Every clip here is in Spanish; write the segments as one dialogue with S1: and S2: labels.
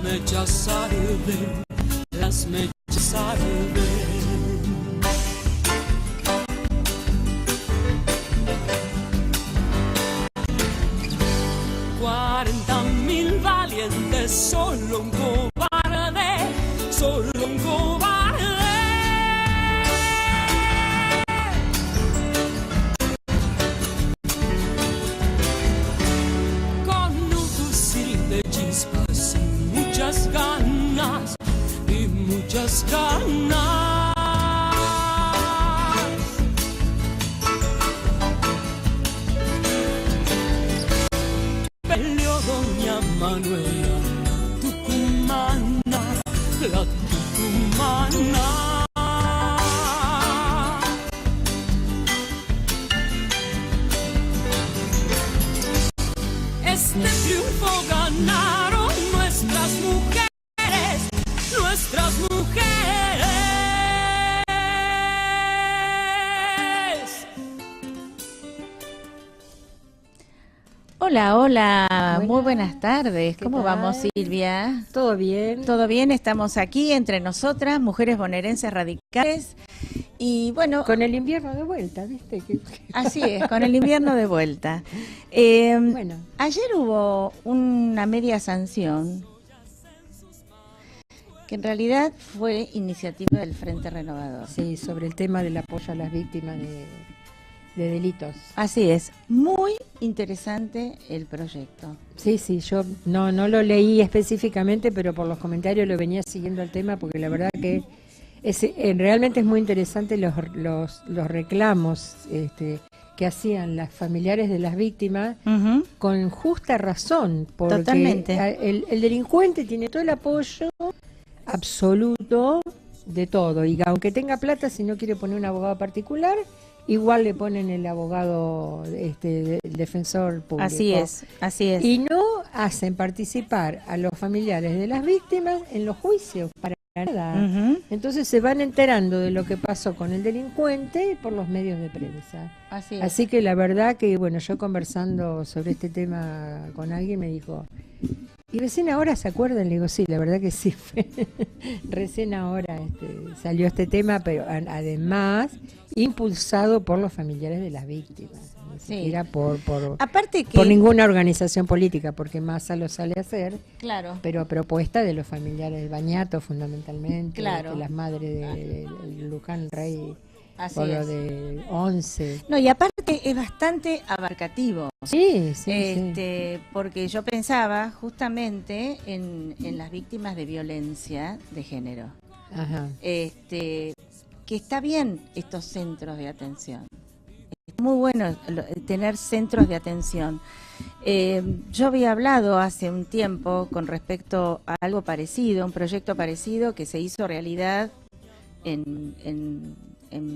S1: mechas arden, las mechas arden. 40.000 valientes, solo un cobarde, solo un cobarde. Con un fusil de chispas y muchas ganas, y muchas ganas. Doña Manuela, tucumana, la tucumana. Este triunfo ganaron nuestras mujeres, nuestras mujeres.
S2: Hola, hola, muy buenas tardes. ¿Cómo vamos, Silvia?
S3: ¿Todo bien?
S2: Todo bien, estamos aquí entre nosotras, mujeres bonaerenses radicales. Y bueno,
S3: con el invierno de vuelta, ¿viste?
S2: Así es, con el invierno de vuelta.
S3: Bueno,
S2: ayer hubo una media sanción que en realidad fue iniciativa del Frente Renovador.
S3: Sí, sobre el tema del apoyo a las víctimas de delitos.
S2: Así es, muy interesante el proyecto.
S3: Sí, yo no lo leí específicamente, pero por los comentarios lo venía siguiendo el tema, porque la verdad que realmente es muy interesante los reclamos que hacían las familiares de las víctimas, con justa razón, porque
S2: totalmente.
S3: El delincuente tiene todo el apoyo absoluto de todo, y aunque tenga plata, si no quiere poner un abogado particular, igual le ponen el abogado, el defensor público.
S2: Así es.
S3: Y no hacen participar a los familiares de las víctimas en los juicios, para nada. Entonces se van enterando de lo que pasó con el delincuente por los medios de prensa. Así que la verdad que, bueno, yo conversando sobre este tema con alguien me dijo, ¿y recién ahora se acuerdan? Le digo, sí, la verdad que sí. Recién ahora salió este tema, pero además impulsado por los familiares de las víctimas. Ni siquiera por ninguna organización política, porque Massa lo sale a hacer,
S2: claro,
S3: pero a propuesta de los familiares del Bañato, fundamentalmente,
S2: claro,
S3: de las madres de Luján Rey, por
S2: es.
S3: lo de 11.
S2: No, y aparte es bastante abarcativo.
S3: Sí.
S2: Porque yo pensaba justamente en las víctimas de violencia de género.
S3: Ajá.
S2: Que está bien estos centros de atención. Es muy bueno tener centros de atención. Yo había hablado hace un tiempo con respecto a algo parecido, un proyecto parecido que se hizo realidad en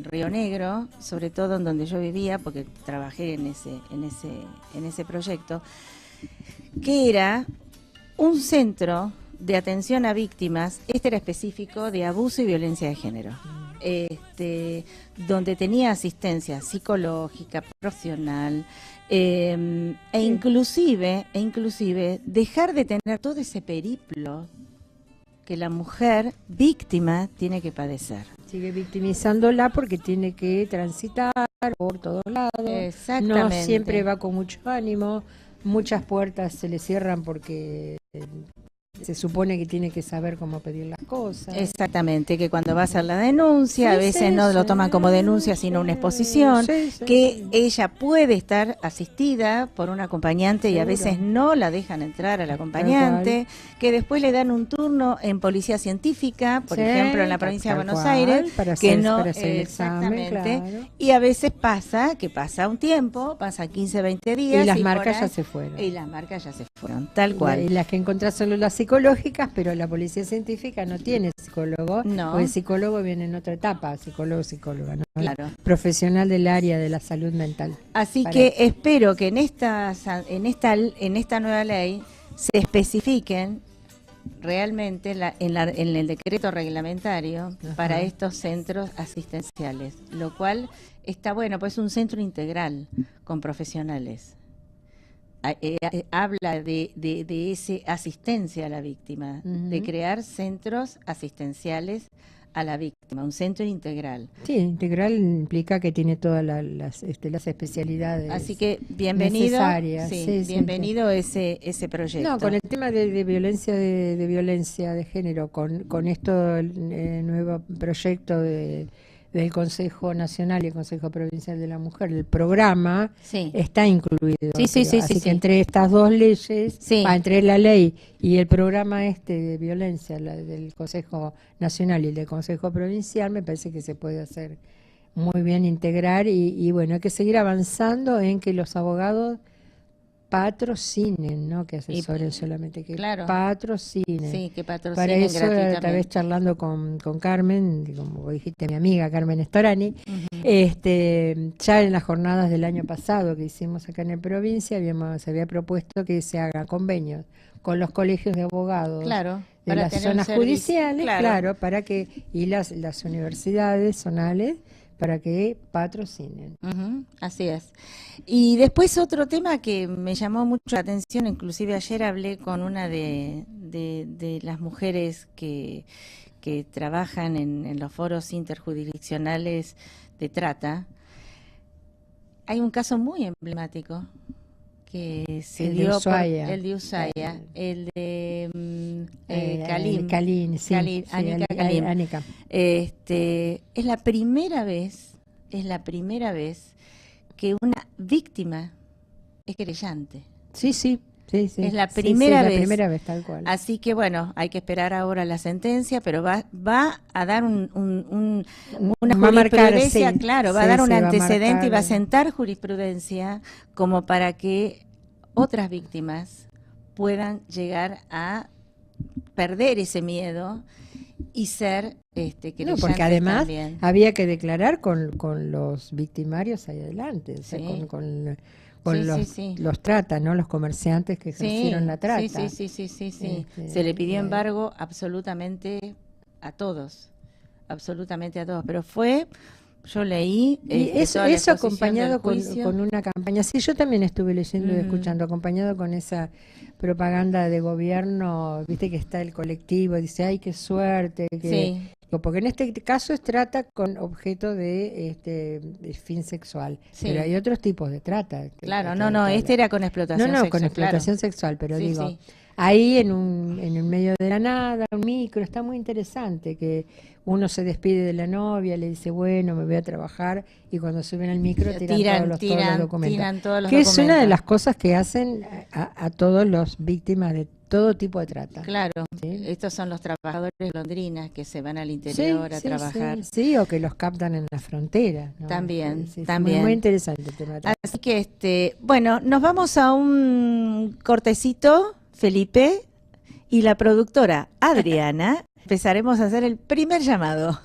S2: Río Negro, sobre todo en donde yo vivía, porque trabajé en ese proyecto, que era un centro de atención a víctimas. Este era específico de abuso y violencia de género, donde tenía asistencia psicológica, profesional, inclusive dejar de tener todo ese periplo que la mujer víctima tiene que padecer.
S3: Sigue victimizándola porque tiene que transitar por todos lados.
S2: Exactamente.
S3: No siempre va con mucho ánimo. Muchas puertas se le cierran porque se supone que tiene que saber cómo pedir las cosas.
S2: Exactamente, que cuando va a hacer la denuncia, a veces no lo toman como denuncia, sino una exposición, que ella puede estar asistida por un acompañante y a veces no la dejan entrar al acompañante, que después le dan un turno en policía científica, por ejemplo, en la provincia de Buenos Aires,
S3: para hacer el examen, claro.
S2: Y a veces pasa un tiempo, pasa 15, 20 días.
S3: Y las marcas ya se fueron.
S2: Y las marcas ya se fueron, tal cual.
S3: Y las que encontrás son las psicológicas, pero la policía científica no tiene psicólogo, porque el psicólogo viene en otra etapa, psicóloga, ¿no?
S2: Claro.
S3: Profesional del área de la salud mental.
S2: Así que espero que en esta nueva ley se especifiquen realmente en el decreto reglamentario para estos centros asistenciales, lo cual está bueno, pues es un centro integral con profesionales. habla de ese asistencia a la víctima, de crear centros asistenciales a la víctima, un centro integral.
S3: Sí, integral implica que tiene todas las especialidades.
S2: Así que bienvenido,
S3: necesarias. Sí,
S2: bienvenido ese proyecto.
S3: No, con el tema de violencia de violencia de género, con esto el nuevo proyecto del Consejo Nacional y el Consejo Provincial de la Mujer, el programa está incluido. Así que entre estas dos leyes, entre la ley y el programa de violencia del Consejo Nacional y el del Consejo Provincial, me parece que se puede hacer muy bien, integrar y bueno, hay que seguir avanzando en que los abogados patrocinen, no que asesoren solamente, que patrocinen.
S2: Sí, que patrocinen
S3: para eso,
S2: gratuitamente.
S3: tal vez charlando con Carmen, como dijiste, mi amiga Carmen Storani, ya en las jornadas del año pasado que hicimos acá en la provincia, se había propuesto que se hagan convenios con los colegios de abogados de las zonas judiciales, para que, y las universidades zonales, para que patrocinen.
S2: Así es. Y después otro tema que me llamó mucho la atención, inclusive ayer hablé con una de las mujeres que trabajan en los foros interjurisdiccionales de trata. Hay un caso muy emblemático que se dio el de Ushuaia, el de Anika Kalim. Es la primera vez que una víctima es querellante.
S3: Sí.
S2: Es la primera vez.
S3: La primera vez, tal cual.
S2: Así que bueno, hay que esperar ahora la sentencia, pero va a dar una jurisprudencia, va a dar un antecedente y va a sentar jurisprudencia como para que otras víctimas puedan llegar a perder ese miedo y ser querellantes
S3: porque además
S2: también.
S3: Había que declarar con los victimarios ahí adelante, o sea, con los trata, ¿no? Los comerciantes que ejercieron la trata.
S2: Sí. Se le pidió embargo absolutamente a todos, pero yo leí
S3: y eso acompañado con una campaña. Sí, yo también estuve leyendo y escuchando, acompañado con esa propaganda de gobierno, viste que está el colectivo, dice, ay, qué suerte, porque en este caso es trata con objeto de fin sexual, pero hay otros tipos de trata.
S2: Claro, era con explotación sexual.
S3: Con explotación sexual, pero ahí en un medio de la nada, un micro, está muy interesante que uno se despide de la novia, le dice, bueno, me voy a trabajar, y cuando suben al micro tiran todos los documentos. Que es una de las cosas que hacen a todos los víctimas de todo tipo de trata.
S2: Claro, estos son los trabajadores londrinas que se van al interior a trabajar.
S3: Sí, o que los captan en la frontera, ¿no?
S2: También.
S3: Muy interesante el tema.
S2: Así que, bueno, nos vamos a un cortecito, Felipe, y la productora Adriana, empezaremos a hacer el primer llamado.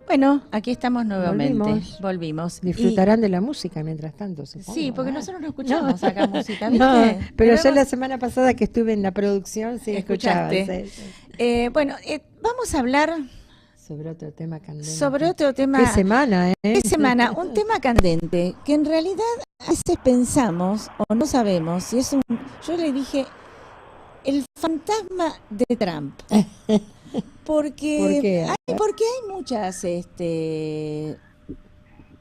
S2: Bueno, aquí estamos nuevamente.
S3: Volvimos.
S2: Volvimos.
S3: Disfrutarán de la música mientras tanto, supongo.
S2: Sí, porque
S3: ¿verdad?
S2: nosotros no escuchamos acá música, ¿viste?
S3: No, pero yo
S2: Debemos-
S3: la semana pasada que estuve en la producción sí escuchaba.
S2: Escuchaste.
S3: Sí, sí.
S2: Bueno, vamos a hablar
S3: Sobre otro tema candente.
S2: sobre otro tema.
S3: ¿Qué semana,
S2: ¿Qué semana? Un tema candente que en realidad a veces pensamos o no sabemos si es un. Yo le dije el fantasma de Trump. Porque
S3: ¿Por qué?
S2: porque hay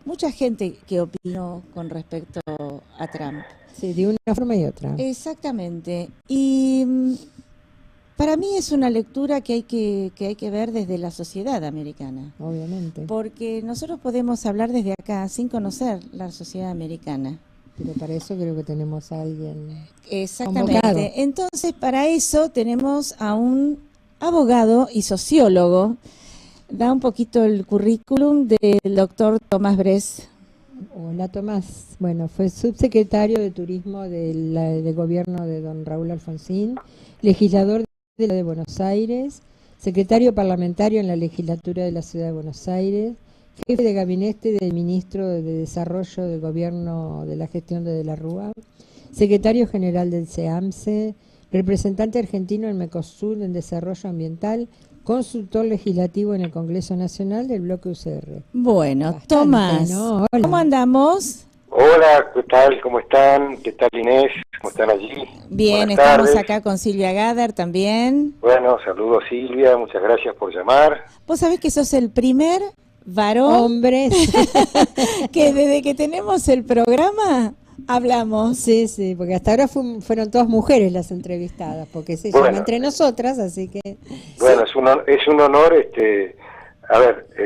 S2: mucha gente que opinó con respecto a Trump.
S3: Sí, de una forma y otra.
S2: Exactamente. Y para mí es una lectura que hay que ver desde la sociedad americana.
S3: Obviamente.
S2: Porque nosotros podemos hablar desde acá sin conocer la sociedad americana.
S3: Pero para eso creo que tenemos a alguien.
S2: Exactamente.
S3: Convocado.
S2: Entonces, para eso tenemos a un abogado y sociólogo. Da un poquito el currículum del doctor Tomás Bres.
S3: Hola Tomás. Bueno, fue subsecretario de Turismo del gobierno de don Raúl Alfonsín, legislador de la de Buenos Aires, secretario parlamentario en la legislatura de la Ciudad de Buenos Aires, jefe de gabinete del ministro de Desarrollo del Gobierno de la Gestión de la Rúa, secretario general del CEAMSE, representante argentino en Mercosur en Desarrollo Ambiental, consultor legislativo en el Congreso Nacional del bloque UCR.
S2: Bueno,
S3: Bastante,
S2: Tomás,
S3: ¿no? Hola.
S2: ¿cómo andamos?
S4: Hola, ¿qué tal? ¿Cómo están? ¿Qué tal Inés? ¿Cómo están allí?
S2: Bien,
S4: Buenas
S2: estamos
S4: tardes.
S2: acá con Silvia Gader también.
S4: Bueno, saludos Silvia, muchas gracias por llamar.
S2: Vos sabés que sos el primer varón
S3: Hombres.
S2: que desde que tenemos el programa hablamos.
S3: Sí, sí, porque hasta ahora fueron todas mujeres las entrevistadas, porque se llama
S4: Bueno.
S3: entre nosotras, así que
S4: Bueno, es un honor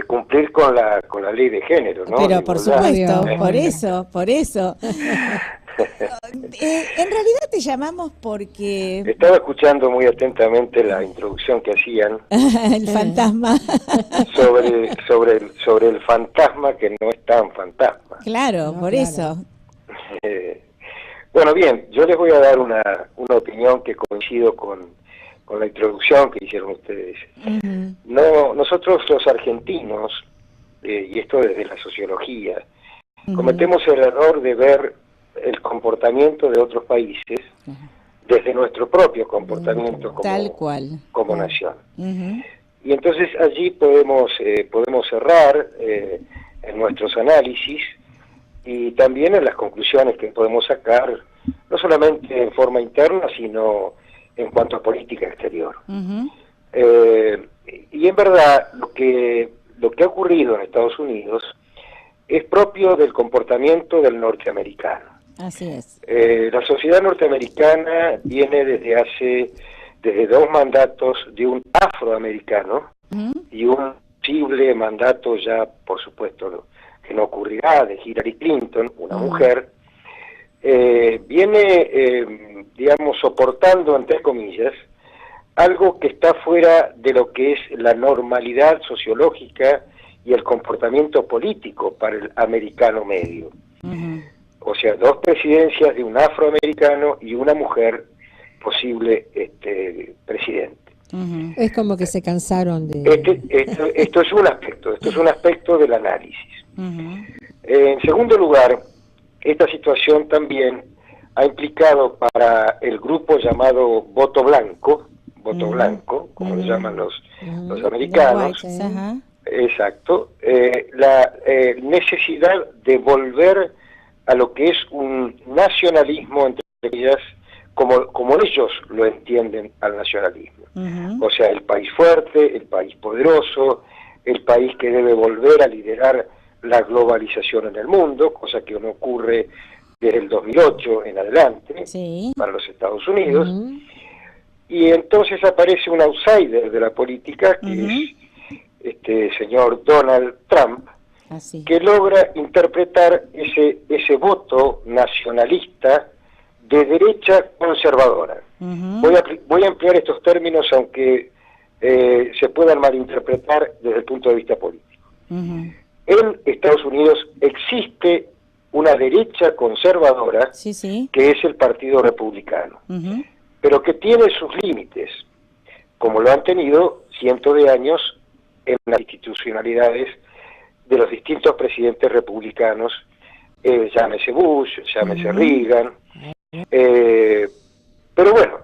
S4: cumplir con la ley de género, ¿no?
S2: Pero
S4: De
S2: por
S4: igualdad.
S2: supuesto,
S3: Obvio.
S2: por eso. En realidad te llamamos porque
S4: Estaba escuchando muy atentamente la introducción que hacían
S2: el fantasma,
S4: sobre el fantasma que no es tan fantasma.
S2: claro,
S3: No,
S2: por
S3: claro.
S2: eso.
S4: Bueno, bien, yo les voy a dar una opinión que coincido con la introducción que hicieron ustedes.
S2: Ujú.
S4: No, nosotros los argentinos, y esto desde la sociología, cometemos el error de ver el comportamiento de otros países desde nuestro propio comportamiento
S2: Tal cual.
S4: como nación.
S2: Ujú.
S4: Y entonces allí podemos errar en nuestros análisis y también en las conclusiones que podemos sacar, no solamente en forma interna, sino en cuanto a política exterior.
S2: Ujú.
S4: Y en verdad lo que ha ocurrido en Estados Unidos es propio del comportamiento del norteamericano.
S2: Así es.
S4: La sociedad norteamericana viene desde dos mandatos de un afroamericano
S2: Ujú.
S4: y un posible mandato ya, por supuesto, que no ocurrirá, de Hillary Clinton, una mujer, viene, digamos, soportando, entre comillas, algo que está fuera de lo que es la normalidad sociológica y el comportamiento político para el americano medio.
S2: Ujú.
S4: O sea, dos presidencias de un afroamericano y una mujer posible presidente.
S2: Ujú.
S3: es como que se cansaron de...
S4: Esto es un aspecto del análisis.
S2: Ujú.
S4: En segundo lugar, esta situación también ha implicado para el grupo llamado voto blanco, como lo llaman los americanos,
S2: Whites, ajá.
S4: exacto, la necesidad de volver a lo que es un nacionalismo, entre ellas, como ellos lo entienden al nacionalismo.
S2: Ujú.
S4: O sea, el país fuerte, el país poderoso, el país que debe volver a liderar la globalización en el mundo, cosa que no ocurre desde el 2008 en adelante
S2: Sí.
S4: para los Estados Unidos.
S3: Ujú.
S4: Y entonces aparece un outsider de la política, que
S2: Ujú.
S4: es este señor Donald Trump,
S2: Así.
S4: que logra interpretar ese voto nacionalista de derecha conservadora.
S2: Ujú.
S4: Voy a emplear estos términos, aunque se puedan malinterpretar desde el punto de vista político.
S2: Ujú.
S4: En Estados Unidos existe una derecha conservadora,
S2: Sí, sí.
S4: que es el Partido Republicano,
S2: Ujú.
S4: pero que tiene sus límites, como lo han tenido cientos de años en las institucionalidades de los distintos presidentes republicanos, llámese Bush, llámese Reagan, pero bueno,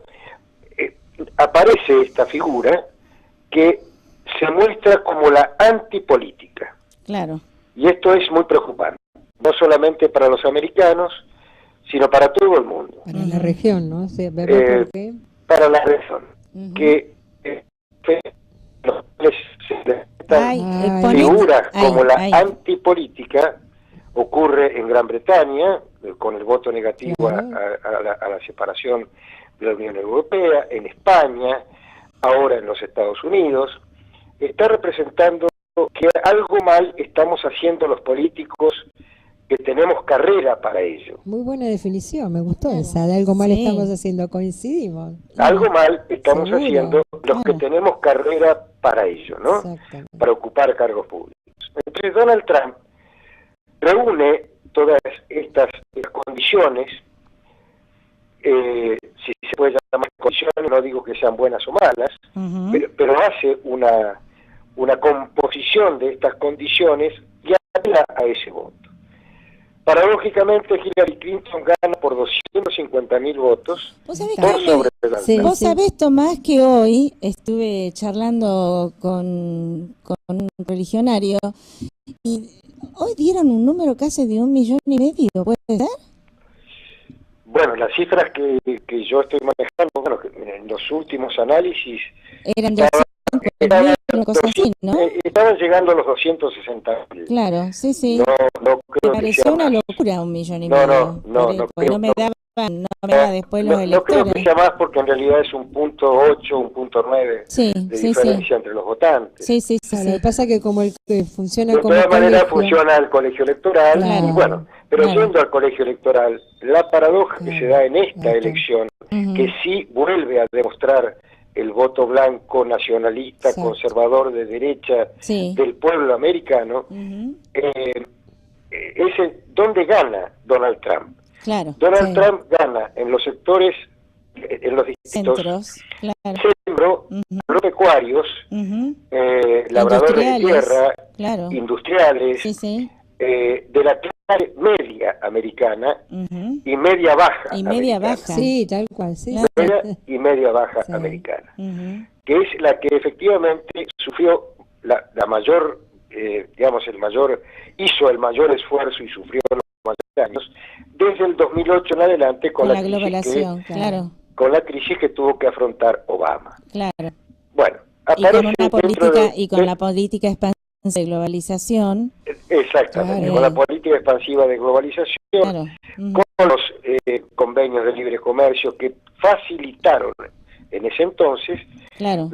S4: aparece esta figura que se muestra como la antipolítica.
S2: Claro.
S4: Y esto es muy preocupante, no solamente para los americanos, sino para todo el mundo.
S3: Para la región, ¿no? O sea, ¿verdad? Porque...
S4: Para la región, que figuras como la antipolítica ocurre en Gran Bretaña, con el voto negativo a la separación de la Unión Europea, en España, ahora en los Estados Unidos, está representando que algo mal estamos haciendo los políticos que tenemos carrera para ello.
S3: Muy buena definición, me gustó esa, de algo mal estamos haciendo, coincidimos.
S4: Algo mal estamos haciendo los que tenemos carrera para ello, ¿no? Para ocupar cargos públicos. Entonces Donald Trump reúne todas estas condiciones, si se puede llamar condiciones, no digo que sean buenas o malas, pero hace una composición de estas condiciones y apela a ese voto. Paradójicamente, Hillary Clinton gana por 250.000 votos.
S2: ¿Vos sabés, Tomás, que hoy estuve charlando con un religionario y hoy dieron un número casi de 1,5 millones, ¿puede ser?
S4: Bueno, las cifras que yo estoy manejando, bueno, en los últimos análisis
S2: eran 200.000, una cosa así, ¿no?
S4: Estaban llegando a los 260.000.
S2: Claro, sí.
S4: No creo
S2: me pareció una locura 1,5 millones. No me daba después los electores.
S4: No creo que sea más porque en realidad es 1.8, 1.9 de diferencia entre los votantes.
S2: Sí.
S3: Lo que pasa es que como el que funciona
S4: de
S3: como
S4: todas maneras
S3: colegio,
S4: funciona el colegio electoral, y bueno, pero yendo al colegio electoral, la paradoja que se da en esta elección, que sí vuelve a demostrar el voto blanco, nacionalista, conservador, de derecha, del pueblo americano, es donde gana Donald Trump. Donald Trump gana en los sectores, en los distritos agropecuarios, labradores de tierra, industriales, de la clase media americana y media baja americana.
S3: Sí, tal cual,
S4: Media y media baja americana, que es la que efectivamente sufrió la mayor, hizo el mayor esfuerzo y sufrió los mayores daños desde el 2008 en adelante con la
S2: globalización,
S4: con la crisis que tuvo que afrontar Obama. Bueno,
S2: con la política expansiva de globalización.
S4: Exactamente, con la política expansiva de globalización, con los convenios de libre comercio que facilitaron en ese entonces la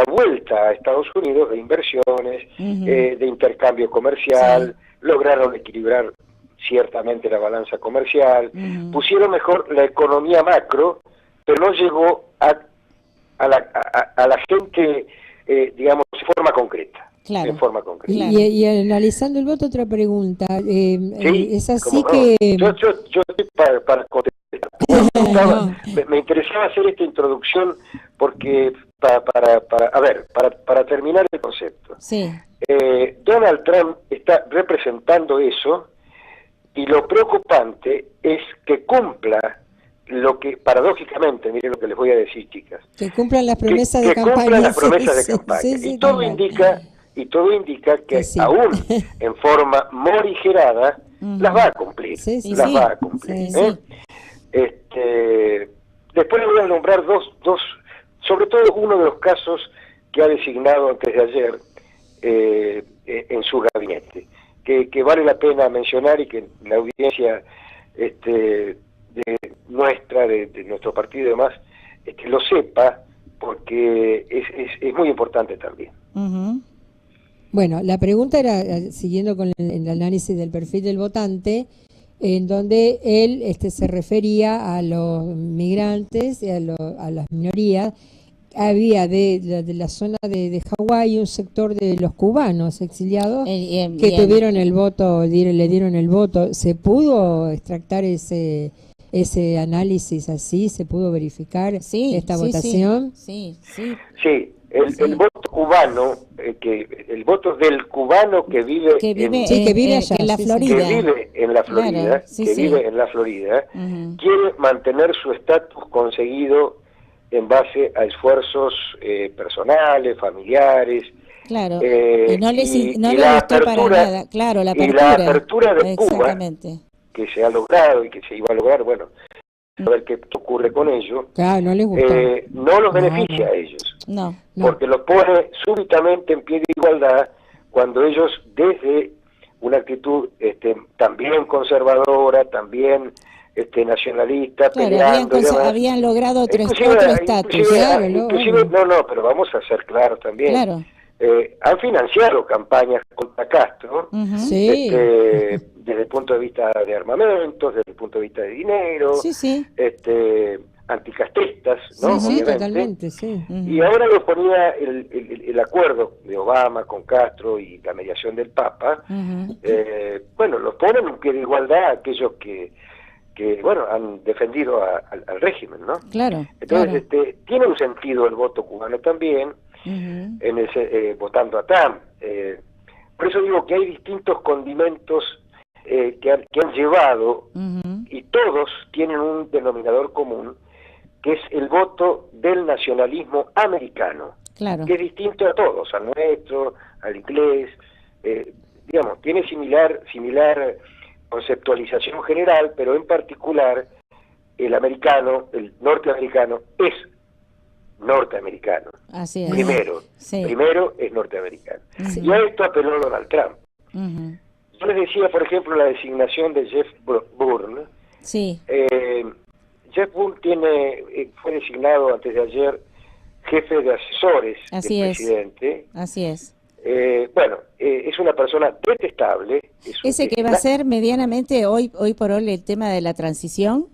S4: vuelta a Estados Unidos de inversiones, de intercambio comercial, lograron equilibrar ciertamente la balanza comercial, pusieron mejor la economía macro, pero no llegó a la gente, digamos, de forma concreta. En forma concreta.
S3: Y analizando el voto, otra pregunta. Es así
S4: que... Yo estoy para contestar. Me interesaba hacer esta introducción porque, para terminar el concepto. Donald Trump está representando eso, y lo preocupante es que cumpla lo que, paradójicamente, miren lo que les voy a decir, chicas.
S3: Que cumplan las promesas de campaña.
S4: Cumplan las promesas de campaña. Y todo indica que aún en forma morigerada las va a cumplir. Va a cumplir. Después les voy a nombrar dos, sobre todo uno de los casos que ha designado antes de ayer en su gabinete, que vale la pena mencionar y que la audiencia de nuestro partido y demás lo sepa, porque es muy importante también.
S3: Bueno, la pregunta era, siguiendo con el análisis del perfil del votante, en donde él se refería a los migrantes y a las minorías. Había de la zona de Hawái un sector de los cubanos exiliados que tuvieron el voto, le dieron el voto. ¿Se pudo extractar ese análisis así? ¿Se pudo verificar esta votación?
S2: Sí.
S4: El voto cubano que el voto del cubano que vive,
S2: que vive,
S3: Sí, que vive allá,
S2: en la
S3: sí, sí.
S2: Florida.
S4: que vive en la Florida,
S2: Claro, sí,
S4: que
S2: sí.
S4: vive en la Florida,
S2: Ujú.
S4: quiere mantener su estatus conseguido en base a esfuerzos personales, familiares,
S2: Claro,
S4: eh,
S2: y no les,
S4: y-
S2: no
S4: y
S2: le
S4: la
S2: gustó para
S4: apertura-
S2: nada, claro, la
S4: y
S2: apertura.
S4: la apertura de Cuba,
S2: Exactamente.
S4: que se ha logrado y que se iba a lograr, bueno, a ver qué ocurre con ello,
S3: Claro, no les gustó.
S4: no los
S3: No,
S4: beneficia
S3: no.
S4: a ellos,
S2: No,
S3: No.
S4: porque los pone súbitamente en pie de igualdad cuando ellos desde una actitud también conservadora, también nacionalista,
S2: claro,
S4: peleando y demás.
S2: habían logrado otro
S4: Inclusive,
S2: estatus.
S3: Claro,
S4: inclusive,
S3: obvio.
S4: no, pero vamos a ser claros también.
S2: Claro.
S4: Han financiado campañas contra Castro,
S2: Ujú.
S3: Sí.
S4: desde el punto de vista de armamentos, desde el punto de vista de dinero,
S2: Sí, sí.
S4: anticastristas, ¿no?
S3: Sí, sí,
S4: Obviamente.
S3: totalmente, sí.
S2: Ujú.
S4: Y ahora lo ponía el acuerdo de Obama con Castro y la mediación del Papa,
S2: Ujú.
S4: bueno, los ponen en pie de igualdad a aquellos que bueno, han defendido al régimen, ¿no?
S2: Claro,
S4: Entonces,
S2: claro.
S4: tiene un sentido el voto cubano también,
S2: Ujú.
S4: en votando a Trump. Por eso digo que hay distintos condimentos que han llevado,
S2: Ujú.
S4: y todos tienen un denominador común, que es el voto del nacionalismo americano,
S2: Claro.
S4: que es distinto a todos, al nuestro, al inglés, digamos, tiene similar conceptualización general, pero en particular el americano, el norteamericano, es norteamericano.
S2: Así es.
S4: Primero
S2: Sí.
S4: es norteamericano.
S2: Sí.
S4: Y a esto apeló Donald Trump.
S2: Ujú.
S4: Yo les decía, por ejemplo, la designación de Jeff Bourne.
S2: Sí.
S4: Jeff Bourne fue designado antes de ayer jefe de asesores
S2: Así
S4: del
S2: es.
S4: presidente.
S2: Así es.
S4: Es una persona detestable.
S2: Ese que va a ser medianamente hoy por hoy el tema de la transición.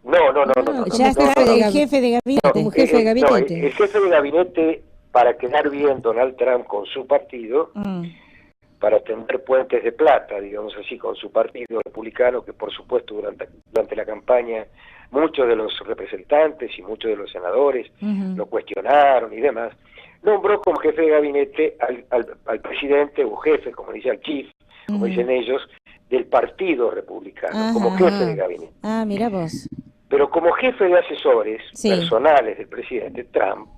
S4: No.
S3: Como
S2: Ya está
S3: jefe de
S2: el
S3: gab-
S2: jefe de gabinete.
S3: como jefe de gabinete.
S4: El jefe de gabinete, para quedar bien Donald Trump con su partido,
S2: Mm.
S4: para tender puentes de plata, digamos así, con su partido republicano, que por supuesto durante la campaña muchos de los representantes y muchos de los senadores
S2: Ujú.
S4: lo cuestionaron y demás, nombró como jefe de gabinete al presidente o jefe, como dice, al chief, como
S2: Ujú.
S4: dicen ellos, del partido republicano,
S2: Ajá.
S4: como jefe de gabinete.
S2: Ah, mira vos.
S4: Pero como jefe de asesores
S2: Sí.
S4: personales del presidente Trump,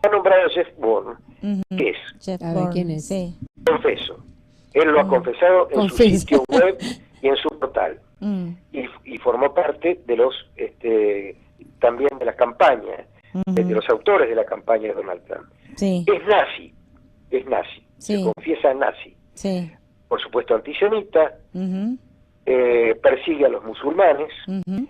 S4: ha nombrado a Jeff Bourne,
S2: Ujú.
S4: que es,
S2: Jeff
S3: A ver,
S2: Bourne,
S3: ¿quién es?
S2: Sí.
S4: confeso, él lo ha confesado en su
S3: Confesa.
S4: sitio web y en su portal,
S2: Mm.
S4: y formó parte de los, también de la campaña,
S2: Ujú.
S4: de los autores de la campaña de Donald Trump.
S2: Sí.
S4: Es nazi,
S2: Sí.
S4: se confiesa nazi,
S2: Sí.
S4: por supuesto antisemita,
S2: Ujú.
S4: persigue a los musulmanes,
S2: Ujú.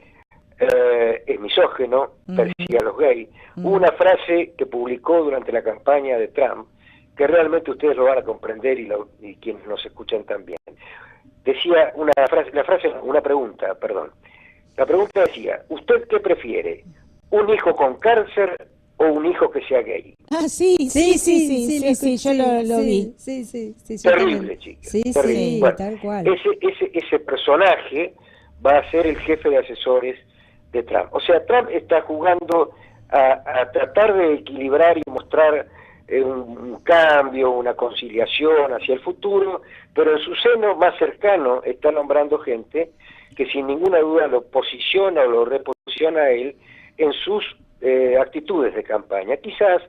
S4: es misógino,
S2: Ujú.
S4: persigue a los gays.
S2: Ujú.
S4: Hubo una frase que publicó durante la campaña de Trump, que realmente ustedes lo van a comprender y quienes nos escuchan también. Decía una pregunta, perdón. La pregunta decía, ¿usted qué prefiere? ¿Un hijo con cáncer o un hijo que sea gay?
S2: Ah, sí, yo lo vi.
S3: Sí,
S4: Terrible,
S3: totalmente.
S4: chicas.
S3: Sí,
S4: terrible.
S3: sí,
S4: Bueno,
S3: tal cual.
S4: ese personaje va a ser el jefe de asesores de Trump. O sea, Trump está jugando a tratar de equilibrar y mostrar un cambio, una conciliación hacia el futuro, pero en su seno más cercano está nombrando gente que sin ninguna duda lo posiciona o lo reposiciona a él en sus actitudes de campaña, quizás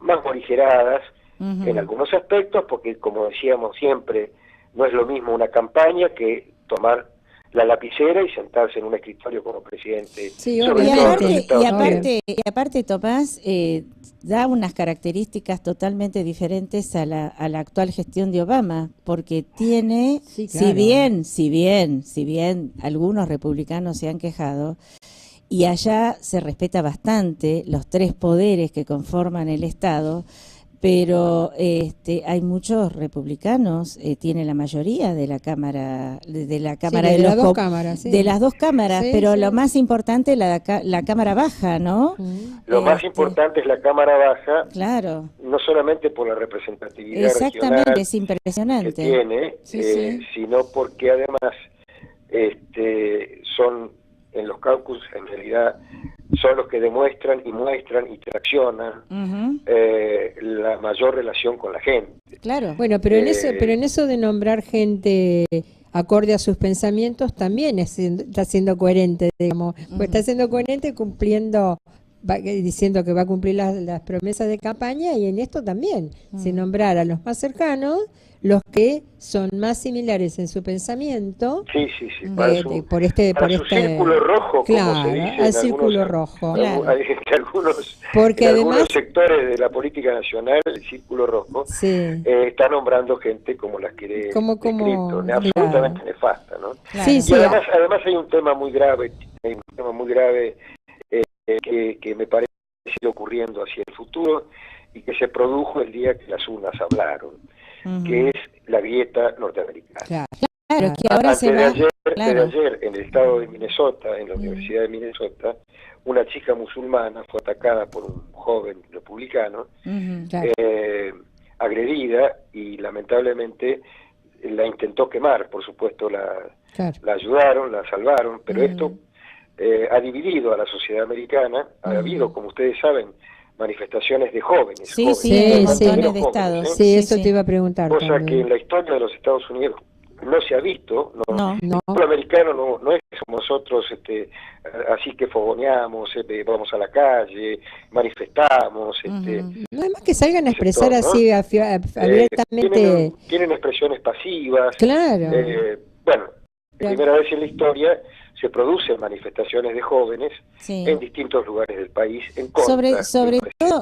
S4: más morigeradas
S2: Ujú.
S4: en algunos aspectos, porque como decíamos siempre, no es lo mismo una campaña que tomar la lapicera y sentarse en un escritorio como presidente.
S3: Sí,
S4: sobre
S2: Y
S4: todo en los
S3: obviamente.
S4: Estados Unidos.
S2: aparte, Tomás, da unas características totalmente diferentes a la actual gestión de Obama, porque tiene,
S3: Sí, claro.
S2: si bien algunos republicanos se han quejado, y allá se respeta bastante los tres poderes que conforman el Estado, pero hay muchos republicanos, tiene la mayoría de la Cámara, de la Cámara
S3: de
S2: de
S3: las
S2: los
S3: dos
S2: co-
S3: cámaras, sí.
S2: de las dos cámaras,
S3: Sí,
S2: pero
S3: sí.
S2: lo más importante la Cámara Baja, ¿no?
S4: Lo más importante es la Cámara Baja,
S2: Claro,
S4: no solamente por la representatividad
S2: exactamente,
S4: regional
S2: es
S4: que
S2: impresionante.
S4: tiene,
S2: Sí, sí.
S4: sino porque además son en los caucus en realidad son los que demuestran y muestran y traccionan la mayor relación con la gente.
S2: Claro.
S3: Bueno, pero en eso de nombrar gente acorde a sus pensamientos también está siendo coherente, digamos, pues está siendo coherente cumpliendo, diciendo que va a cumplir las promesas de campaña, y en esto también, se nombrar a los más cercanos, los que son más similares en su pensamiento.
S4: Sí.
S3: Por este
S4: círculo rojo,
S3: claro,
S4: como se dice
S3: al círculo rojo.
S2: Claro.
S3: Porque
S4: en
S3: además
S4: algunos sectores de la política nacional, el círculo rojo está nombrando gente como las quiere descrito, absolutamente nefasta, ¿no?
S2: Claro.
S3: Sí,
S4: Y además hay un tema muy grave, que me parece ir ocurriendo hacia el futuro y que se produjo el día que las urnas hablaron, que es la grieta norteamericana.
S2: Claro, que ahora se va.
S4: De ayer, en el estado de Minnesota, en la Universidad de Minnesota, una chica musulmana fue atacada por un joven republicano, agredida, y lamentablemente la intentó quemar. Por supuesto la ayudaron, la salvaron, pero esto ha dividido a la sociedad americana. Ha habido, como ustedes saben, manifestaciones de jóvenes.
S2: Montones de estados.
S3: Eso te iba a preguntar.
S4: Cosa
S3: también.
S4: que en la historia de los Estados Unidos no se ha visto.
S3: No.
S4: El pueblo americano no es como nosotros, así que fogoneamos, vamos a la calle, manifestamos.
S3: No es más que salgan a expresar así abiertamente.
S4: Tienen expresiones pasivas.
S3: Claro.
S4: Bueno, primera vez en la historia se producen manifestaciones de jóvenes en distintos lugares del país en contra.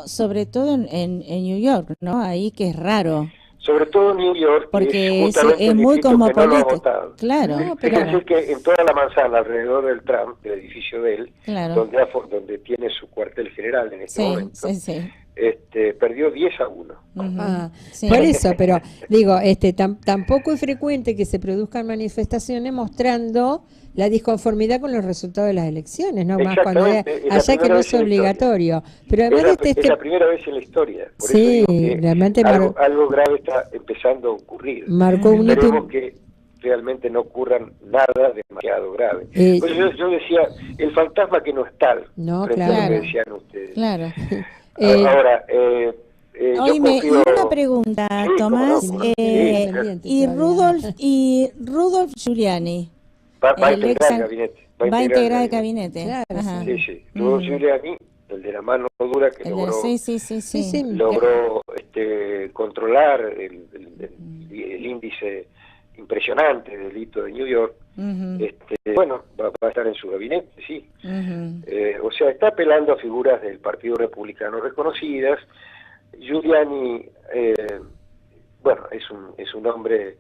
S2: Sobre todo en New York, ¿no? Ahí que es raro.
S4: Sobre todo en New York,
S2: porque
S4: es
S2: muy
S4: cosmopolita.
S2: Claro,
S4: Fíjense que en toda la manzana alrededor del Trump, del edificio de él, donde tiene su cuartel general en este momento, perdió 10-1.
S3: Por eso, pero digo, tampoco es frecuente que se produzcan manifestaciones mostrando la disconformidad con los resultados de las elecciones, ¿no? Más cuando allá que no es obligatorio. Pero además
S4: es la primera vez en la historia. Por eso digo que
S3: realmente
S4: algo grave está empezando a ocurrir. Esperemos que realmente no ocurran nada demasiado grave. Pues yo decía, el fantasma que no es tal, frente a lo que decían ustedes.
S2: Claro.
S4: Ahora,
S2: oíme, y una pregunta, Tomás, y Rudolf Giuliani
S4: va a integrar el gabinete.
S2: Va a integrar el gabinete.
S3: Claro.
S4: Sí. Rudolf Giuliani, el de la mano dura, que logró controlar el índice impresionante de delito de New York. Bueno, va a estar en su gabinete, sí. O sea, está apelando a figuras del Partido Republicano reconocidas. Giuliani, bueno, es un hombre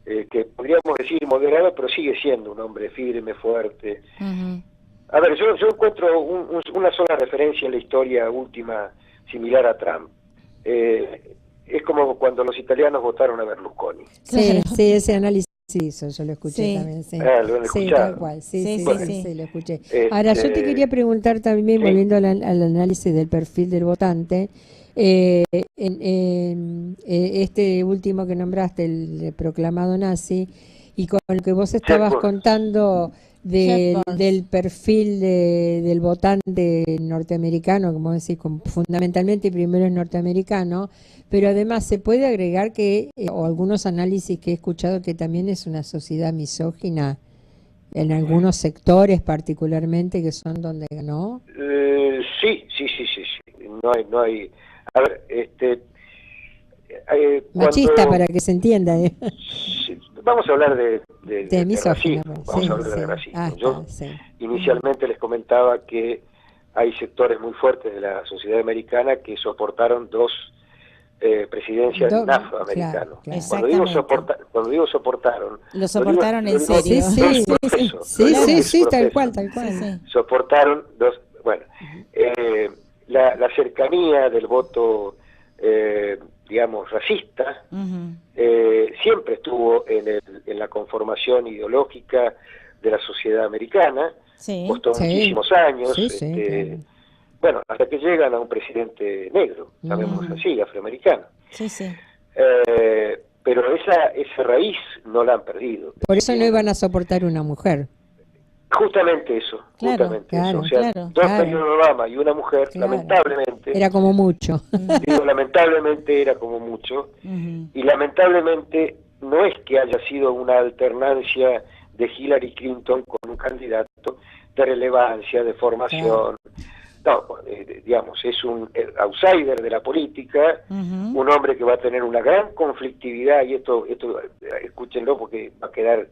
S4: que podríamos decir moderado, pero sigue siendo un hombre firme, fuerte. A ver, yo encuentro una sola referencia en la historia última similar a Trump. Es como cuando los italianos votaron a Berlusconi.
S3: Sí, ese análisis hizo, yo lo escuché también. Sí, tal cual. Sí, lo escuché. Ahora, yo te quería preguntar también, volviendo al análisis del perfil del votante, este último que nombraste, el proclamado nazi, y con lo que vos estabas contando del perfil del votante norteamericano, como decís, fundamentalmente primero es norteamericano, pero además se puede agregar que, o algunos análisis que he escuchado, que también es una sociedad misógina en algunos sectores particularmente, que son donde ganó.
S4: Sí. No hay. A ver,
S3: machista, para que se entienda.
S4: Vamos a hablar de
S3: misógina.
S4: Racismo. Vamos a hablar de racismo. Inicialmente les comentaba que hay sectores muy fuertes de la sociedad americana que soportaron dos presidencias de un afroamericano. Cuando digo soportaron,
S2: lo soportaron en serio.
S3: Sí, tal cual.
S4: Soportaron dos. Bueno, la cercanía del voto, digamos, racista, siempre estuvo en la conformación ideológica de la sociedad americana. Costó muchísimos años. Bueno, hasta que llegan a un presidente negro, sabemos así, afroamericano. Pero esa raíz no la han perdido.
S3: Por eso no iban a soportar una mujer.
S4: Justamente eso,
S2: Claro,
S4: justamente
S3: claro,
S4: eso. O sea,
S2: claro,
S4: dos
S3: claro.
S4: periodos de Obama y una mujer,
S3: Claro.
S4: lamentablemente,
S3: Era como mucho.
S4: digo, lamentablemente era como mucho,
S2: Ujú.
S4: y lamentablemente no es que haya sido una alternancia de Hillary Clinton con un candidato de relevancia, de formación. No, digamos, es un outsider de la política,
S2: Ujú.
S4: un hombre que va a tener una gran conflictividad, y esto escúchenlo porque va a quedar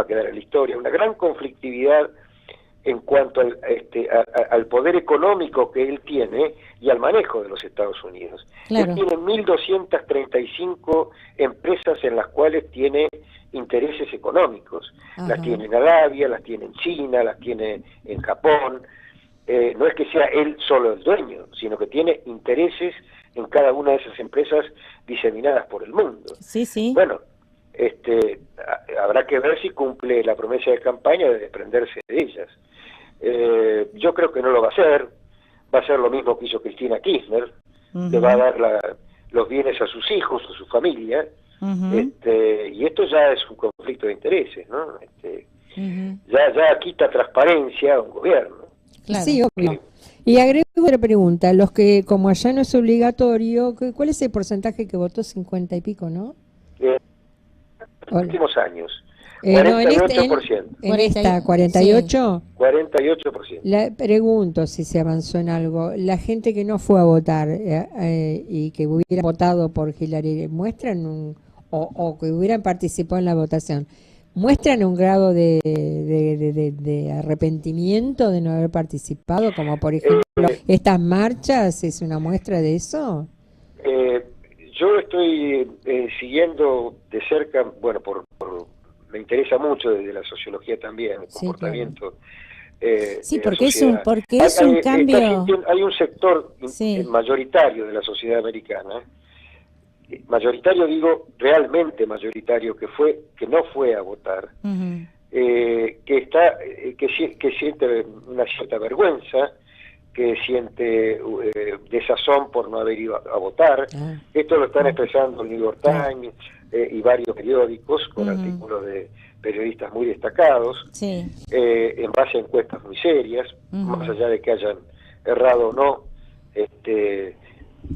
S4: en la historia, una gran conflictividad en cuanto al poder económico que él tiene y al manejo de los Estados Unidos.
S2: Claro.
S4: Él tiene 1.235 empresas en las cuales tiene intereses económicos.
S3: Ajá.
S4: Las tiene en Arabia, las tiene en China, las tiene en Japón. No es que sea él solo el dueño, sino que tiene intereses en cada una de esas empresas diseminadas por el mundo.
S2: Sí, sí.
S4: Bueno, habrá que ver si cumple la promesa de campaña de desprenderse de ellas. Yo creo que no lo va a hacer lo mismo que hizo Cristina Kirchner, le va a dar los bienes a sus hijos, a su familia, y esto ya es un conflicto de intereses, ¿no? Ya quita transparencia a un gobierno.
S2: Claro.
S3: Sí, obvio. Y agrego otra pregunta, los que, como allá no es obligatorio, ¿cuál es el porcentaje que votó? 50 y pico, ¿no?
S4: En los
S3: Hola.
S4: últimos años,
S3: No, en
S4: 48%.
S3: en esta, 48.
S4: 48%.
S3: Pregunto si se avanzó en algo. La gente que no fue a votar y que hubiera votado por Hillary, ¿muestran o que hubieran participado en la votación, muestran un grado de arrepentimiento de no haber participado? Como por ejemplo, estas marchas, ¿es una muestra de eso?
S4: Yo estoy siguiendo de cerca, bueno, me interesa mucho desde la sociología también, el
S3: Sí,
S4: comportamiento.
S2: Sí,
S4: de la
S2: porque
S4: sociedad.
S2: es un cambio.
S4: Hay un sector
S2: Sí.
S4: mayoritario de la sociedad americana, mayoritario digo, realmente mayoritario, que no fue a votar,
S2: Ujú.
S4: que siente una cierta vergüenza, que siente desazón por no haber ido a votar. Esto lo están expresando el New York Times y varios periódicos con artículos de periodistas muy destacados,
S2: Sí.
S4: en base a encuestas muy serias, más allá de que hayan errado o no.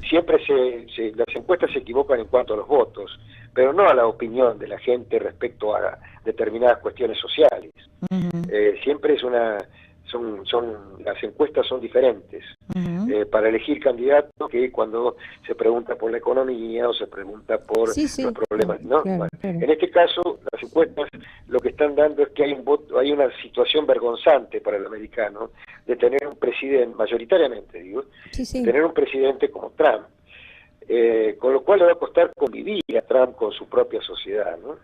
S4: Siempre las encuestas se equivocan en cuanto a los votos, pero no a la opinión de la gente respecto a determinadas cuestiones sociales. Siempre las encuestas son diferentes para elegir candidatos que cuando se pregunta por la economía o se pregunta por los problemas, ¿no?
S3: Claro, claro.
S4: En este caso, las encuestas lo que están dando es que hay una situación vergonzante para el americano de tener un presidente, mayoritariamente digo, tener un presidente como Trump, con lo cual le va a costar convivir a Trump con su propia sociedad, ¿no?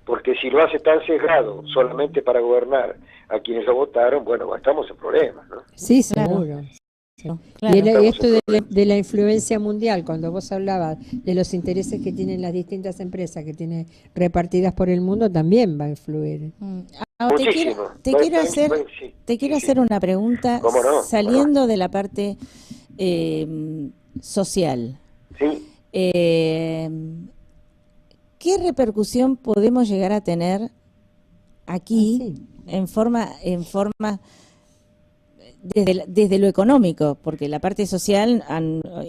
S4: Porque si lo hace tan sesgado solamente para gobernar a quienes lo votaron, bueno, estamos en problemas, ¿no?
S3: Sí, seguro.
S2: Claro.
S3: Y esto de la influencia mundial, cuando vos hablabas de los intereses que tienen las distintas empresas que tienen repartidas por el mundo, también va a influir.
S4: Muchísimo.
S2: Te quiero hacer una pregunta.
S4: ¿Cómo no?
S2: Saliendo de la parte social.
S4: Sí.
S2: ¿Qué repercusión podemos llegar a tener aquí en forma desde lo económico? Porque la parte social,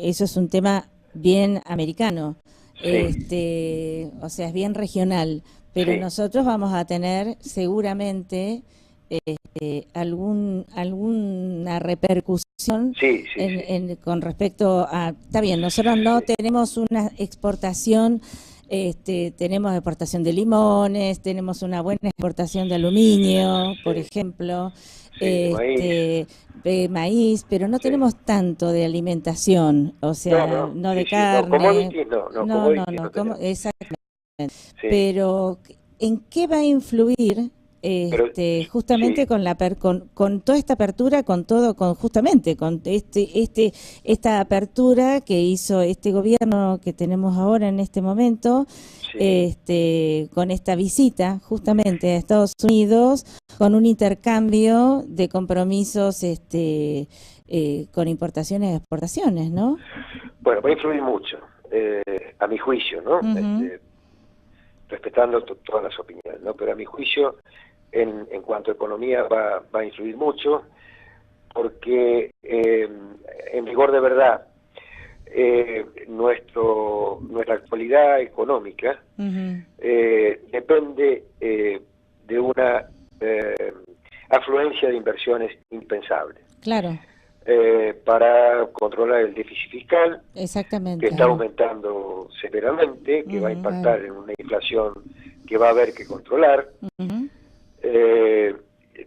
S2: eso es un tema bien americano, o sea, es bien regional, pero nosotros vamos a tener seguramente alguna repercusión con respecto a, está bien, nosotros no tenemos una exportación. Tenemos exportación de limones, tenemos una buena exportación de aluminio, por ejemplo, maíz, pero no tenemos tanto de alimentación, o sea, no de carne. No, exactamente. Pero ¿en qué va a influir justamente con toda esta apertura, justamente con esta apertura que hizo este gobierno que tenemos ahora en este momento, con esta visita justamente a Estados Unidos, con un intercambio de compromisos con importaciones y exportaciones, ¿no?
S4: Bueno, va a influir mucho, a mi juicio, ¿no? Respetando todas las opiniones, ¿no? Pero a mi juicio en cuanto a economía va a influir mucho, porque en rigor de verdad, nuestra actualidad económica depende de una afluencia de inversiones impensables.
S2: Claro.
S4: Para controlar el déficit fiscal,
S2: Exactamente.
S4: que está aumentando severamente, que va a impactar en una inflación que va a haber que controlar.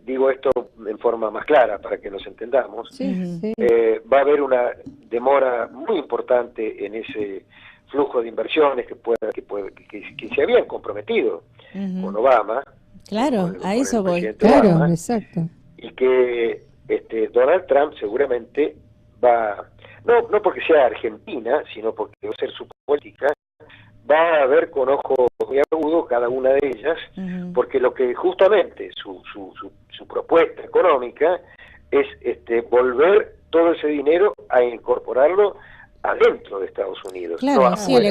S4: Digo esto en forma más clara para que nos entendamos. Va a haber una demora muy importante en ese flujo de inversiones que se habían comprometido con Obama.
S2: Claro, a eso voy.
S3: Claro,
S4: Obama,
S3: exacto.
S4: y que Donald Trump seguramente va, no porque sea Argentina, sino porque va a ser su política, va a ver con ojo muy agudo cada una de ellas, porque lo que justamente su propuesta económica es volver todo ese dinero a incorporarlo adentro de Estados Unidos.
S2: Claro,
S4: no
S2: sí,
S4: afuera.
S2: la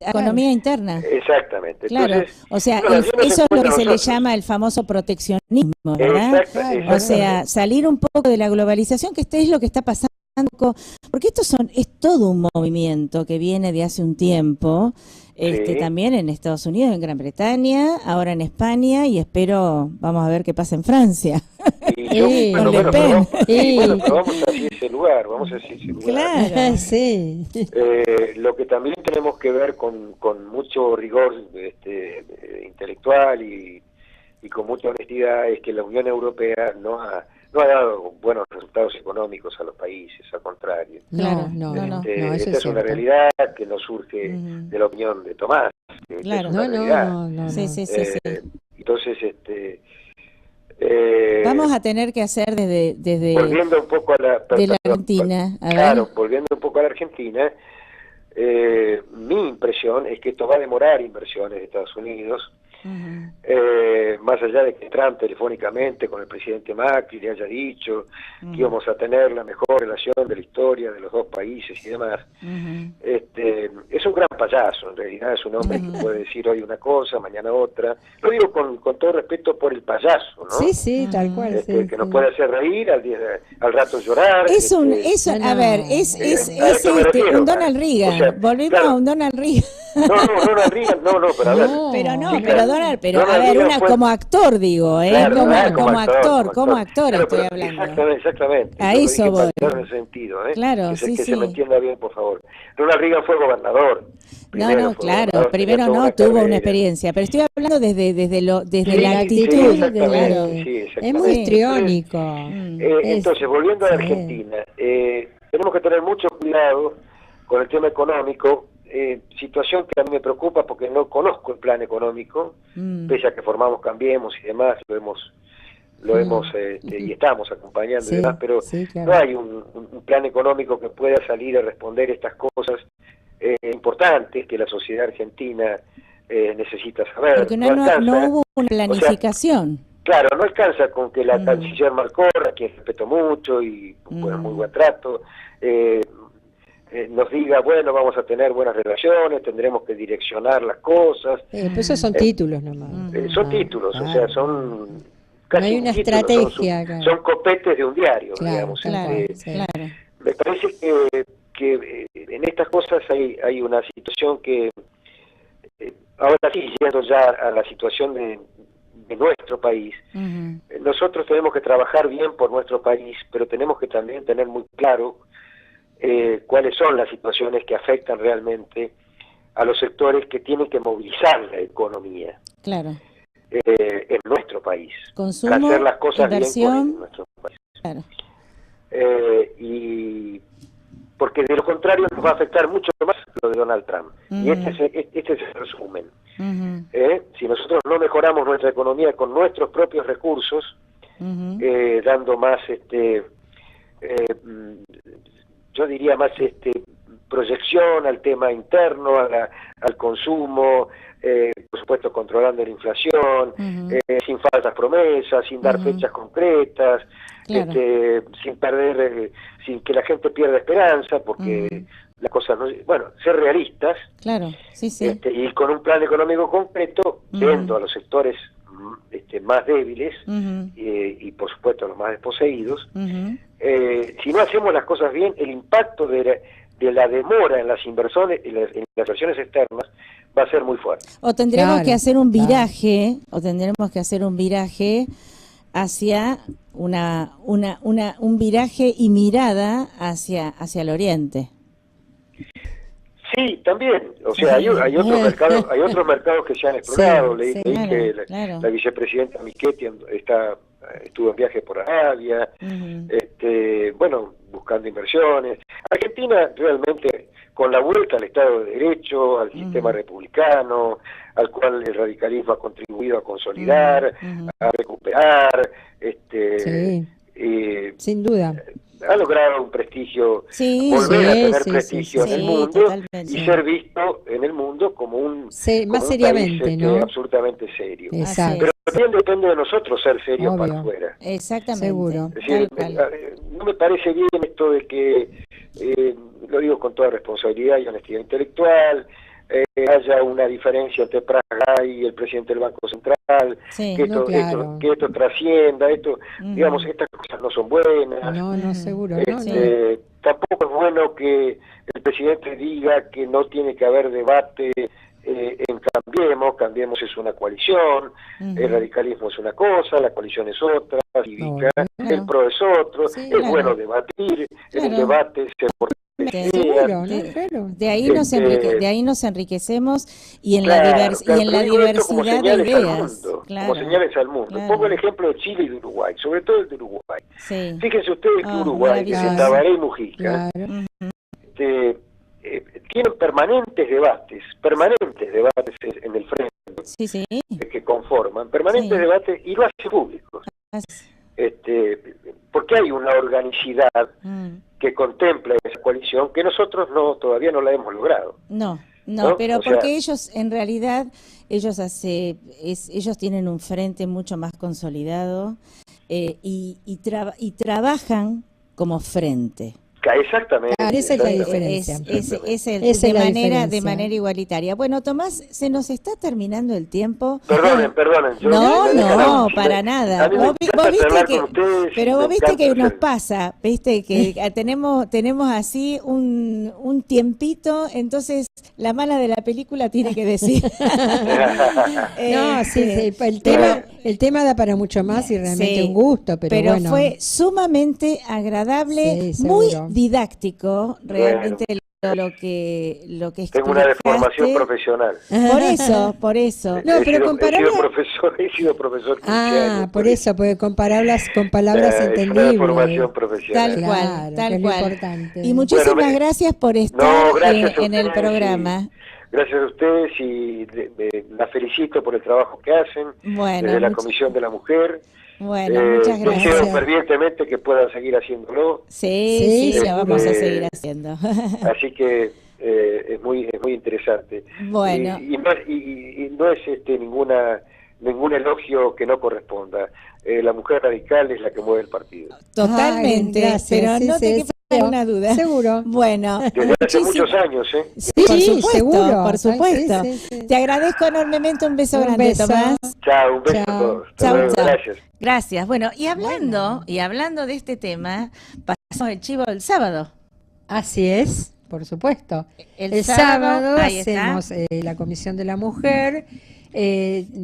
S2: economía interna.
S4: Exactamente.
S2: Claro,
S4: Entonces,
S2: o sea,
S4: bueno,
S2: eso es lo que se le
S4: nosotros.
S2: llama el famoso proteccionismo, ¿verdad? O sea, salir un poco de la globalización, que es lo que está pasando, porque es todo un movimiento que viene de hace un tiempo, también en Estados Unidos, en Gran Bretaña, ahora en España, y vamos a ver qué pasa en Francia.
S4: Y
S2: con Le Pen.
S4: Pero vamos hacia ese lugar,
S2: Claro,
S3: sí.
S4: Lo que también tenemos que ver con mucho rigor intelectual y con mucha honestidad es que la Unión Europea no ha dado buenos resultados económicos a los países, al contrario.
S2: Claro,
S4: Esta es una realidad que no surge de la opinión de Tomás.
S2: Claro,
S3: no.
S2: Sí.
S4: Entonces,
S2: vamos a tener que hacer desde
S4: volviendo un poco a la
S2: Argentina.
S4: Volviendo un poco a la Argentina, mi impresión es que esto va a demorar inversiones de Estados Unidos. Más allá de que Trump telefónicamente con el presidente Macri le haya dicho que íbamos a tener la mejor relación de la historia de los dos países y demás, es un gran payaso, en realidad es un hombre que puede decir hoy una cosa, mañana otra. Lo digo con todo respeto por el payaso, ¿no?
S3: Sí, tal cual.
S4: Que nos puede hacer reír, al rato llorar.
S2: Es un Donald Reagan.
S4: O sea,
S2: volvimos a un Donald Reagan.
S4: Donald Reagan, pero a ver.
S2: Pero a ver, como actor digo, como actor estoy hablando.
S4: Exactamente.
S2: A eso voy.
S4: En ese sentido,
S2: Claro,
S4: que se me entienda bien, por favor. Ronald Reagan fue gobernador.
S2: Primero tuvo una experiencia, pero estoy hablando desde la actitud.
S3: Es muy histriónico.
S4: Entonces, volviendo a la Argentina, tenemos que tener mucho cuidado con el tema económico. Situación que a mí me preocupa porque no conozco el plan económico, pese a que formamos Cambiemos y demás, lo hemos y estamos acompañando y demás, pero no hay un plan económico que pueda salir a responder estas cosas importantes que la sociedad argentina necesita saber.
S2: Porque no hubo una planificación.
S4: Claro, no alcanza con que la canciller Marcora, a quien respeto mucho y muy buen trato, nos diga, bueno, vamos a tener buenas relaciones, tendremos que direccionar las cosas.
S3: Pero esos son títulos nomás.
S4: Son títulos, o sea, son casi
S3: no hay una
S4: títulos,
S3: estrategia.
S4: son copetes de un diario, digamos.
S2: Claro.
S4: Me parece que en estas cosas hay una situación que, ahora sí, yendo ya a la situación de nuestro país, nosotros tenemos que trabajar bien por nuestro país, pero tenemos que también tener muy claro cuáles son las situaciones que afectan realmente a los sectores que tienen que movilizar la economía en nuestro país,
S2: consumo,
S4: hacer las cosas
S2: inversión,
S4: bien en nuestro país. Y porque de lo contrario nos va a afectar mucho más lo de Donald Trump. Y este es el resumen. Si nosotros no mejoramos nuestra economía con nuestros propios recursos, dando más yo diría más proyección al tema interno, al consumo, por supuesto controlando la inflación, sin falsas promesas, sin dar fechas concretas, sin perder, sin que la gente pierda esperanza, porque las cosas no, ser realistas, y con un plan económico concreto, viendo a los sectores más débiles
S2: Ujú,
S4: y por supuesto los más desposeídos.
S2: ujú.
S4: Si no hacemos las cosas bien, el impacto de la demora en las inversiones, en las inversiones externas, va a ser muy fuerte.
S2: O tendremos
S3: Claro,
S2: que hacer un
S3: claro.
S2: viraje, o tendremos que hacer un viraje hacia un viraje y mirada hacia el oriente.
S4: Sí, también. O sea, hay otros mercados que se han explorado.
S3: Sí,
S4: Leí
S3: sí.
S4: que
S2: Claro.
S4: la vicepresidenta Michetti estuvo en viaje por Arabia,
S2: Ujú.
S4: bueno, buscando inversiones. Argentina realmente, con la vuelta al Estado de Derecho, al sistema republicano, al cual el radicalismo ha contribuido a consolidar,
S2: Ujú.
S4: a recuperar,
S3: Sí,
S4: eh,
S3: sin duda.
S4: ha logrado un prestigio,
S2: Sí,
S4: volver a
S3: sí,
S4: tener
S3: sí,
S4: prestigio
S2: sí,
S4: en el
S2: sí,
S4: mundo
S2: totalmente.
S4: y ser visto en el mundo como un,
S3: Más
S4: como un
S3: seriamente,
S4: país
S3: ¿no?
S4: absolutamente serio.
S3: Exacto.
S4: Pero también depende de nosotros ser serios para
S3: Obvio.
S4: afuera.
S2: Exactamente.
S3: Seguro.
S4: Es decir,
S2: Tal cual.
S4: no me parece bien esto de que, lo digo con toda responsabilidad y honestidad intelectual, haya una diferencia entre Praga y el presidente del Banco Central,
S2: Sí.
S4: que
S3: No, claro.
S4: esto trascienda, digamos,
S2: Ujú.
S4: estas cosas no son buenas.
S3: No, no,
S2: Ujú.
S3: seguro, no, no.
S4: Tampoco es bueno que el presidente diga que no tiene que haber debate en Cambiemos es una coalición,
S2: Ujú.
S4: el radicalismo es una cosa, la coalición es otra, la cívica,
S3: Obvio.
S4: el
S2: Claro.
S4: PRO es otro,
S3: Sí,
S4: es
S2: claro.
S4: bueno debatir, en el
S2: Claro.
S4: debate se
S3: Seguro, ¿no? Claro.
S2: De ahí de ahí nos enriquecemos y en
S4: Claro,
S2: la
S4: claro,
S2: y en la
S4: pero digo esto como
S2: diversidad de
S4: señales al
S2: ideas.
S4: mundo,
S2: Claro.
S4: como señales al mundo.
S2: Claro.
S4: Pongo el ejemplo de Chile y de Uruguay, sobre todo el de Uruguay.
S2: Sí.
S4: Fíjense ustedes que
S2: Oh,
S4: Uruguay, desde
S2: maravilloso.
S4: Tabaré y Mujica,
S3: Claro.
S4: este, tienen permanentes debates en el frente
S2: Sí, sí.
S4: que conforman, permanentes
S2: Sí.
S4: debates y lo hacen públicos. Porque hay una organicidad
S2: Mm.
S4: que contempla esa coalición que nosotros todavía no la hemos logrado.
S2: No,
S4: ¿No?
S2: pero
S4: O sea,
S2: porque ellos, en realidad, ellos tienen un frente mucho más consolidado y trabajan como frente.
S4: exactamente.
S3: Claro, esa es la
S4: exactamente,
S3: diferencia.
S2: Es
S3: la
S2: de
S3: diferencia.
S2: manera igualitaria. Bueno, Tomás, se nos está terminando el tiempo.
S4: Perdonen. Yo
S2: No,
S4: me dejan
S2: no,
S4: hablar.
S2: para nada.
S4: A mí me encanta
S2: viste
S4: charlar
S2: que,
S4: con ustedes.
S2: pero
S4: me
S2: vos viste
S4: encanta
S2: que nos
S4: hacer-
S2: pasa, viste que tenemos así un tiempito, entonces la mala de la película tiene que decir.
S3: No, sí, el tema da para mucho más y realmente
S2: Sí,
S3: un gusto, pero bueno.
S2: fue sumamente agradable,
S3: Sí,
S2: muy
S3: seguro.
S2: didáctico, realmente lo que
S4: Tengo una deformación
S2: explicaste.
S4: profesional.
S2: Por eso.
S3: No,
S4: he,
S3: pero
S4: sido,
S3: compararlo-
S4: he sido profesor 15
S3: Ah,
S4: años.
S3: por eso, porque con palabras
S4: Es una
S3: entendibles.
S4: deformación profesional.
S2: Tal
S3: Claro,
S2: cual,
S3: que
S2: tal
S3: es lo
S2: cual.
S3: importante.
S2: Y muchísimas
S4: Bueno,
S2: gracias por estar
S4: No, gracias a
S2: en el
S4: ustedes
S2: programa.
S4: Gracias a ustedes y la felicito por el trabajo que hacen
S2: Bueno,
S4: desde la Comisión de la Mujer.
S2: muchas
S4: Deseo
S2: gracias.
S4: fervientemente que puedan seguir haciéndolo.
S2: Sí,
S3: Sí,
S2: lo vamos a
S4: este,
S2: seguir haciendo.
S4: Así que es muy interesante.
S2: Bueno.
S4: Y no es ningún elogio que no corresponda. La mujer radical es la que mueve el partido.
S2: Totalmente,
S3: Ay, gracias,
S2: pero
S3: sí,
S2: no
S3: sí,
S2: te quepa
S3: seguro,
S2: ninguna duda.
S3: seguro.
S2: Bueno,
S4: Desde hace
S2: muchísimas-
S4: muchos años, ¿eh?
S2: Sí, por supuesto,
S3: seguro.
S2: por supuesto.
S3: Ay, sí.
S2: Te agradezco enormemente, un beso
S3: Un
S2: grande,
S3: beso.
S2: Tomás.
S4: Chao, un beso a
S3: Chao.
S4: todos. Hasta
S2: Chau,
S4: luego,
S2: chau.
S4: Gracias.
S2: Gracias. Bueno, y hablando de este tema, pasamos el chivo del sábado.
S3: Así es, por supuesto.
S2: El
S3: El
S2: sábado,
S3: sábado
S2: ahí está.
S3: hacemos la Comisión de la Mujer,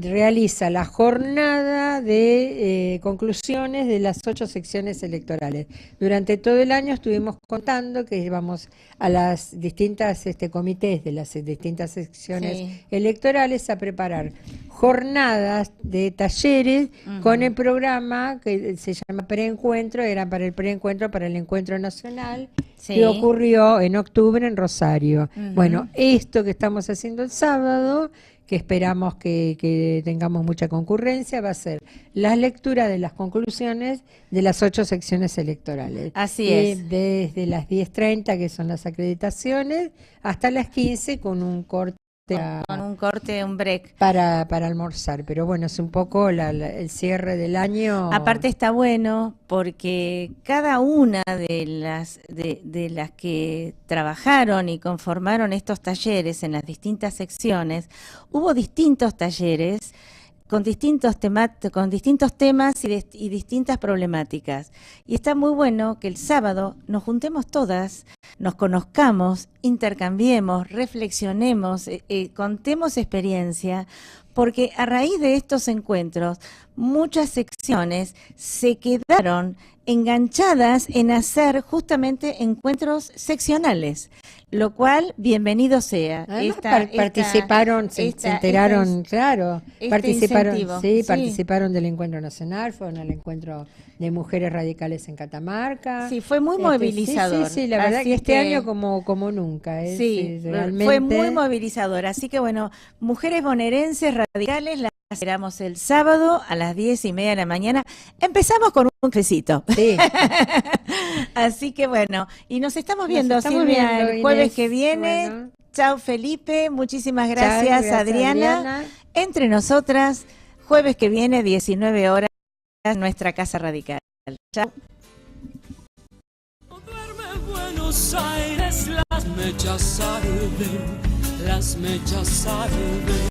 S3: realiza la jornada de conclusiones de las 8 secciones electorales. Durante todo el año estuvimos contando que íbamos a las distintas comités de las distintas secciones
S2: Sí.
S3: electorales a preparar jornadas de talleres con el programa que se llama Preencuentro, era para el Preencuentro, para el Encuentro Nacional,
S2: Sí.
S3: que ocurrió en octubre en Rosario.
S2: Ujú.
S3: Bueno, esto que estamos haciendo el sábado, que esperamos que tengamos mucha concurrencia, va a ser la lectura de las conclusiones de las 8 secciones electorales.
S2: Así
S3: Y
S2: es.
S3: desde las 10:30, que son las acreditaciones, hasta las 15 con un corte
S2: Con un corte, un break.
S3: para almorzar. Pero bueno, es un poco el cierre del año.
S2: Aparte está bueno porque cada una de las que trabajaron y conformaron estos talleres en las distintas secciones, hubo distintos talleres con distintos temas y distintas problemáticas. Y está muy bueno que el sábado nos juntemos todas, nos conozcamos, intercambiemos, reflexionemos, contemos experiencia, porque a raíz de estos encuentros, muchas secciones se quedaron enganchadas en hacer justamente encuentros seccionales, lo cual bienvenido sea.
S3: Además, participaron, se enteraron, claro, participaron,
S2: sí.
S3: participaron del encuentro nacional, fueron al encuentro de mujeres radicales en Catamarca.
S2: Sí, fue muy movilizador.
S3: Sí, la verdad que este año como nunca. Realmente...
S2: fue muy movilizador. Así que bueno, mujeres bonaerenses radicales, las esperamos el sábado a las 10:30 de la mañana. Empezamos con un cafecito. Sí. Así que bueno, y nos estamos viendo, Silvia, el jueves que viene. Bueno. Chao, Felipe. Muchísimas gracias, Adriana. Entre nosotras, jueves que viene, 19 horas, nuestra Casa Radical. Chao.
S1: Duerme Buenos Aires, las mechas arden, las mechas arden.